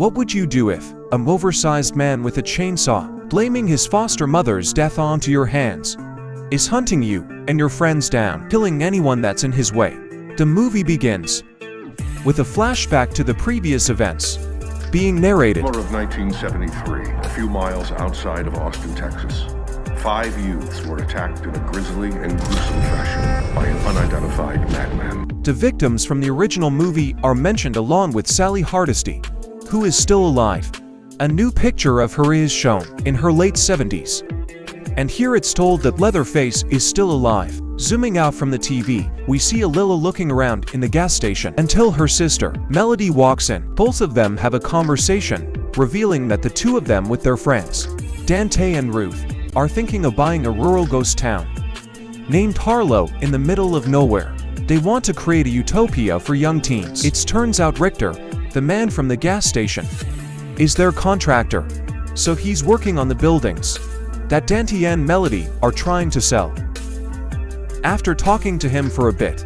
What would you do if an oversized man with a chainsaw, blaming his foster mother's death onto your hands, is hunting you and your friends down, killing anyone that's in his way? The movie begins with a flashback to the previous events, being narrated. Summer of 1973, a few miles outside of Austin, Texas. 5 youths were attacked in a grisly and gruesome fashion by an unidentified madman. The victims from the original movie are mentioned along with Sally Hardesty, who is still alive. A new picture of her is shown in her late 70s. And here it's told that Leatherface is still alive. Zooming out from the TV, we see Lila looking around in the gas station until her sister, Melody, walks in. Both of them have a conversation, revealing that the two of them with their friends, Dante and Ruth, are thinking of buying a rural ghost town named Harlow in the middle of nowhere. They want to create a utopia for young teens. It turns out Richter, the man from the gas station, is their contractor, so he's working on the buildings that Dante and Melody are trying to sell. After talking to him for a bit,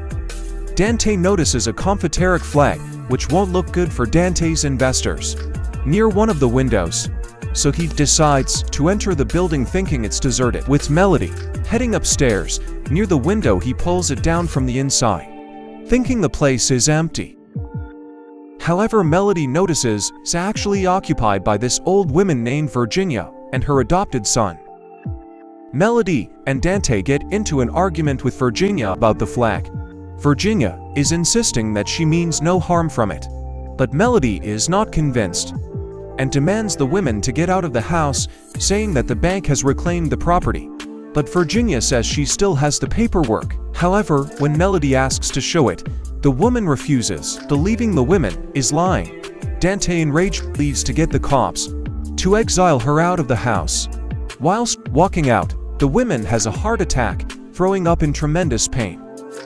Dante notices a Confederate flag, which won't look good for Dante's investors, near one of the windows, so he decides to enter the building thinking it's deserted. With Melody heading upstairs, near the window he pulls it down from the inside, thinking the place is empty. However, Melody notices it's actually occupied by this old woman named Virginia and her adopted son. Melody and Dante get into an argument with Virginia about the flag. Virginia is insisting that she means no harm from it, but Melody is not convinced and demands the women to get out of the house, saying that the bank has reclaimed the property. But Virginia says she still has the paperwork. However, when Melody asks to show it, the woman refuses, believing the woman is lying. Dante, enraged, leaves to get the cops to exile her out of the house. Whilst walking out, the woman has a heart attack, throwing up in tremendous pain.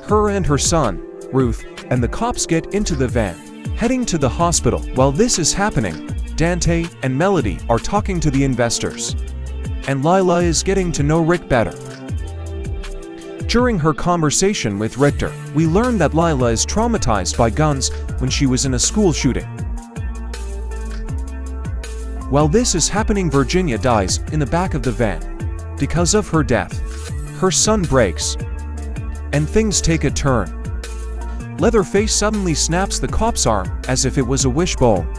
Her and her son, Ruth, and the cops get into the van, heading to the hospital. While this is happening, Dante and Melody are talking to the investors, and Lila is getting to know Rick better. During her conversation with Richter, we learn that Lila is traumatized by guns when she was in a school shooting. While this is happening, Virginia dies in the back of the van. Because of her death, her son breaks, and things take a turn. Leatherface suddenly snaps the cop's arm as if it was a wishbone,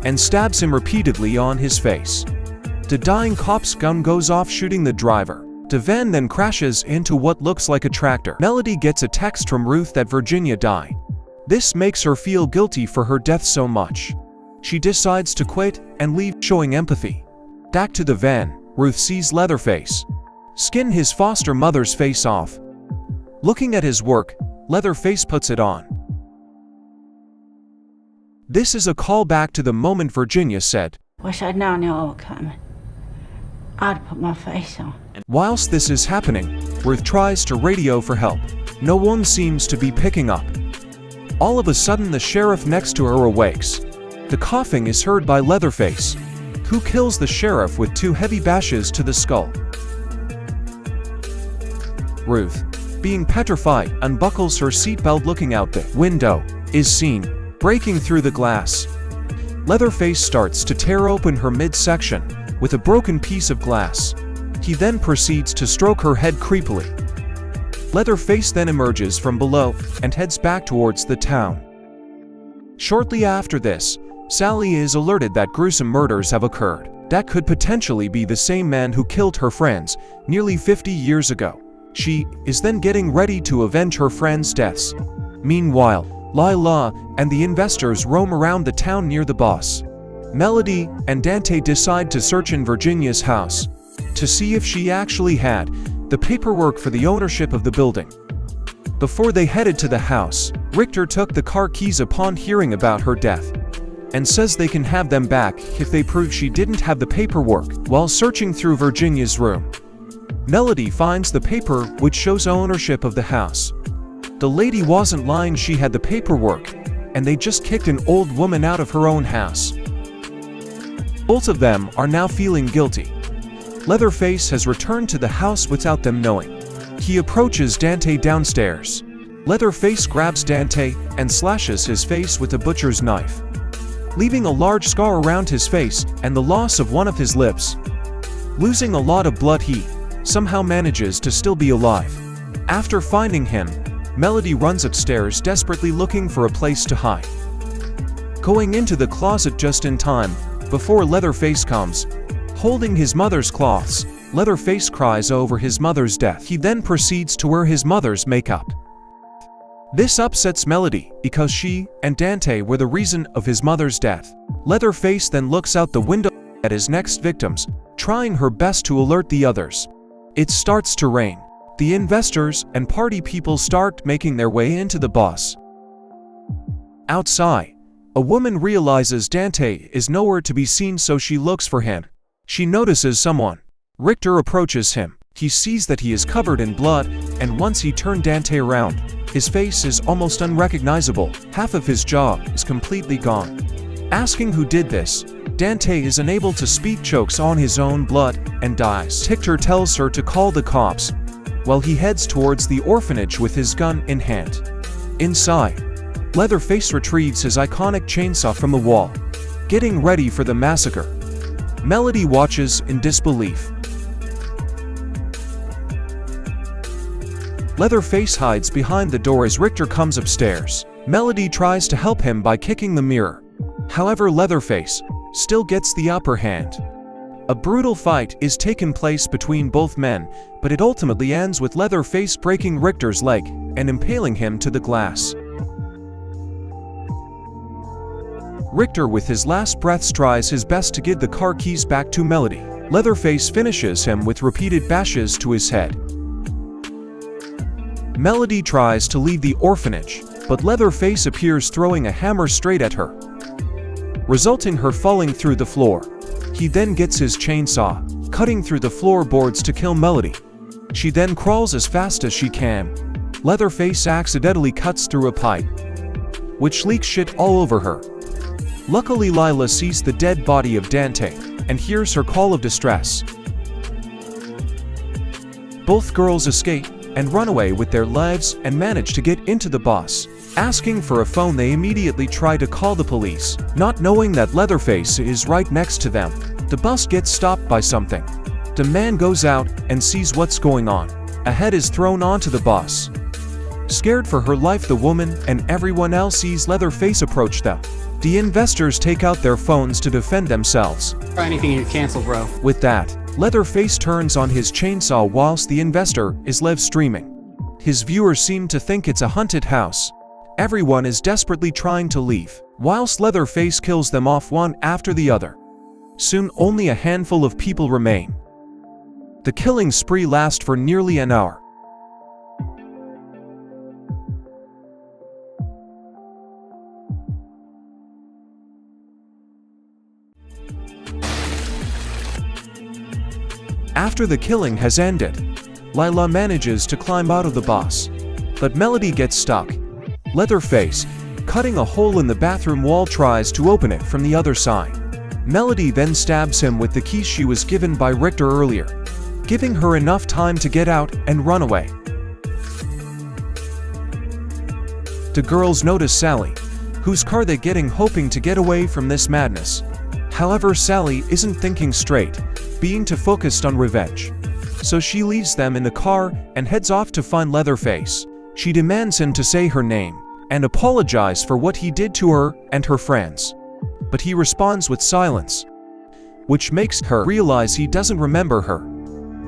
and stabs him repeatedly on his face. The dying cop's gun goes off, shooting the driver. The van then crashes into what looks like a tractor. Melody gets a text from Ruth that Virginia died. This makes her feel guilty for her death so much. She decides to quit and leave, showing empathy. Back to the van, Ruth sees Leatherface skin his foster mother's face off. Looking at his work, Leatherface puts it on. This is a callback to the moment Virginia said, "Wish I'd known you all were coming. I'd put my face on." Whilst this is happening, Ruth tries to radio for help. No one seems to be picking up. All of a sudden, the sheriff next to her awakes. The coughing is heard by Leatherface, who kills the sheriff with 2 heavy bashes to the skull. Ruth, being petrified, unbuckles her seatbelt. Looking out the window, is seen breaking through the glass. Leatherface starts to tear open her midsection with a broken piece of glass. He then proceeds to stroke her head creepily. Leatherface then emerges from below and heads back towards the town. Shortly after this, Sally is alerted that gruesome murders have occurred. That could potentially be the same man who killed her friends nearly 50 years ago. She is then getting ready to avenge her friends' deaths. Meanwhile, Lila and the investors roam around the town near the boss. Melody and Dante decide to search in Virginia's house to see if she actually had the paperwork for the ownership of the building. Before they headed to the house, Richter took the car keys upon hearing about her death and says they can have them back if they prove she didn't have the paperwork. While searching through Virginia's room, Melody finds the paper which shows ownership of the house. The lady wasn't lying, she had the paperwork, and they just kicked an old woman out of her own house. Both of them are now feeling guilty. Leatherface has returned to the house without them knowing. He approaches Dante downstairs. Leatherface grabs Dante and slashes his face with a butcher's knife. leaving a large scar around his face and the loss of one of his lips. Losing a lot of blood, he somehow manages to still be alive. After finding him, Melody runs upstairs desperately looking for a place to hide. Going into the closet just in time, before Leatherface comes. Holding his mother's cloths, Leatherface cries over his mother's death. He then proceeds to wear his mother's makeup. This upsets Melody, because she and Dante were the reason of his mother's death. Leatherface then looks out the window at his next victims, trying her best to alert the others. It starts to rain. The investors and party people start making their way into the bus. Outside, a woman realizes Dante is nowhere to be seen, so she looks for him. She notices someone. Richter approaches him. He sees that he is covered in blood, and once he turned Dante around, his face is almost unrecognizable. Half of his jaw is completely gone. Asking who did this, Dante is unable to speak, chokes on his own blood, and dies. Richter tells her to call the cops, while he heads towards the orphanage with his gun in hand. Inside, Leatherface retrieves his iconic chainsaw from the wall, getting ready for the massacre. Melody watches in disbelief. Leatherface hides behind the door as Richter comes upstairs. Melody tries to help him by kicking the mirror. However, Leatherface still gets the upper hand. A brutal fight is taking place between both men, but it ultimately ends with Leatherface breaking Richter's leg and impaling him to the glass. Richter, with his last breaths, tries his best to give the car keys back to Melody. Leatherface finishes him with repeated bashes to his head. Melody tries to leave the orphanage, but Leatherface appears, throwing a hammer straight at her, resulting her falling through the floor. He then gets his chainsaw, cutting through the floorboards to kill Melody. She then crawls as fast as she can. Leatherface accidentally cuts through a pipe, which leaks shit all over her. Luckily, Lila sees the dead body of Dante and hears her call of distress. Both girls escape and run away with their lives and manage to get into the bus. Asking for a phone, they immediately try to call the police, not knowing that Leatherface is right next to them. The bus gets stopped by something. The man goes out and sees what's going on. A head is thrown onto the bus. Scared for her life, the woman and everyone else sees Leatherface approach them. The investors take out their phones to defend themselves. Try anything, you cancel, bro. With that, Leatherface turns on his chainsaw whilst the investor is live streaming. His viewers seem to think it's a haunted house. Everyone is desperately trying to leave, whilst Leatherface kills them off one after the other. Soon only a handful of people remain. The killing spree lasts for nearly an hour. After the killing has ended, Lila manages to climb out of the bus, but Melody gets stuck. Leatherface, cutting a hole in the bathroom wall, tries to open it from the other side. Melody then stabs him with the keys she was given by Richter earlier, giving her enough time to get out and run away. The girls notice Sally, whose car they getting, hoping to get away from this madness. However, Sally isn't thinking straight, being too focused on revenge. So she leaves them in the car and heads off to find Leatherface. She demands him to say her name and apologize for what he did to her and her friends. But he responds with silence, which makes her realize he doesn't remember her.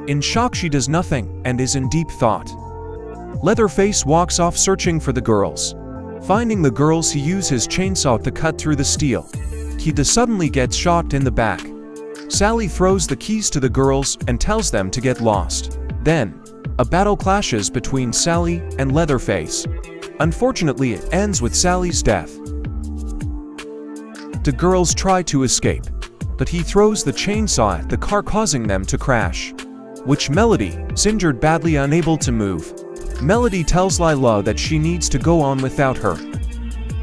In shock, she does nothing and is in deep thought. Leatherface walks off searching for the girls. Finding the girls, he uses his chainsaw to cut through the steel. He suddenly gets shot in the back. Sally throws the keys to the girls and tells them to get lost. Then, a battle clashes between Sally and Leatherface. Unfortunately, it ends with Sally's death. The girls try to escape, but he throws the chainsaw at the car, causing them to crash, which Melody is injured badly, unable to move. Melody tells Lila that she needs to go on without her.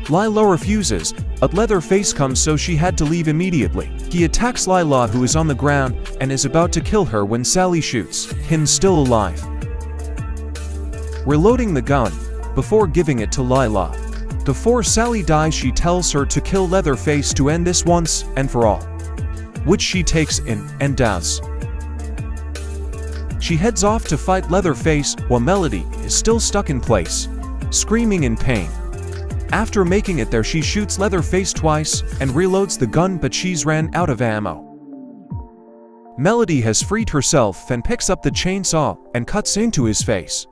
Lila refuses, but Leatherface comes, so she had to leave immediately. He attacks Lila, who is on the ground, and is about to kill her when Sally shoots him still alive, reloading the gun before giving it to Lila. Before Sally dies, she tells her to kill Leatherface to end this once and for all, which she takes in and does. She heads off to fight Leatherface while Melody is still stuck in place, screaming in pain. After making it there, she shoots Leatherface twice and reloads the gun, but she's ran out of ammo. Melody has freed herself and picks up the chainsaw and cuts into his face,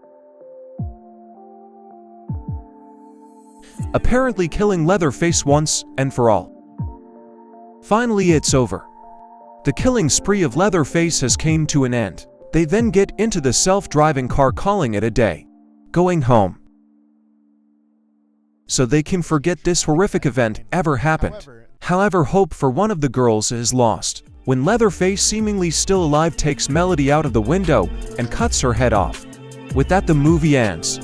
apparently killing Leatherface once and for all. Finally, it's over. The killing spree of Leatherface has came to an end. They then get into the self-driving car, calling it a day, going home, so they can forget this horrific event ever happened. However, hope for one of the girls is lost when Leatherface, seemingly still alive, takes Melody out of the window and cuts her head off. With that, the movie ends.